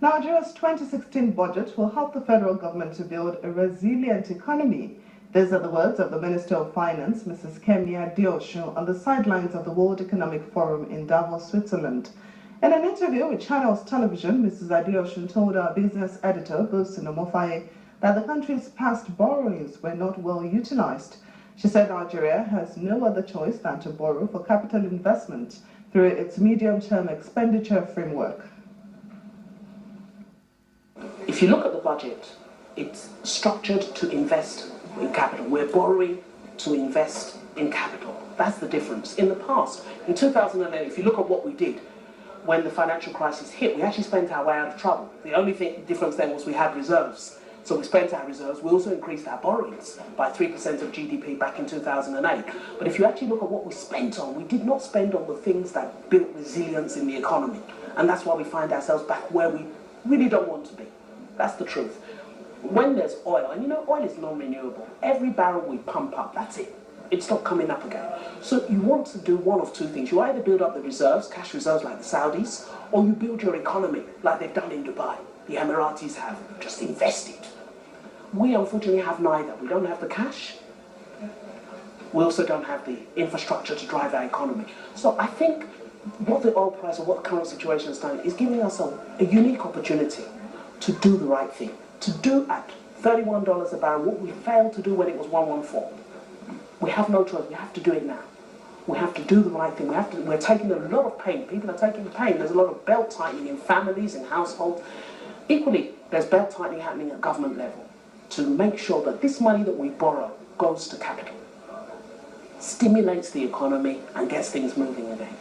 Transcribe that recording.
Nigeria's 2016 budget will help the federal government to build a resilient economy. These are the words of the Minister of Finance, Mrs. Adeosun, on the sidelines of the World Economic Forum in Davos, Switzerland. In an interview with Channels Television, Mrs. Adeosun told our business editor, Adeosun, that the country's past borrowings were not well utilized. She said Nigeria has no other choice than to borrow for capital investment through its medium-term expenditure framework. If you look at the budget, it's structured to invest in capital. We're borrowing to invest in capital. That's the difference. In the past, in 2008, if you look at what we did when the financial crisis hit, we actually spent our way out of trouble. The only difference then was we had reserves. So we spent our reserves. We also increased our borrowings by 3% of GDP back in 2008. But if you actually look at what we spent on, we did not spend on the things that built resilience in the economy. And that's why we find ourselves back where we really don't want to be. That's the truth. When there's oil, and you know oil is non-renewable, every barrel we pump up, that's it. It's not coming up again. So you want to do one of two things. You either build up the reserves, cash reserves like the Saudis, or you build your economy like they've done in Dubai. The Emiratis have just invested. We unfortunately have neither. We don't have the cash. We also don't have the infrastructure to drive our economy. So I think what the oil price or what the current situation has done is giving us a unique opportunity to do the right thing. To do at $31 a barrel what we failed to do when it was 114. We have no choice. We have to do it now. We have to do the right thing. We're taking a lot of pain. People are taking pain. There's a lot of belt tightening in families, in households. Equally, there's belt tightening happening at government level to make sure that this money that we borrow goes to capital, stimulates the economy and gets things moving again.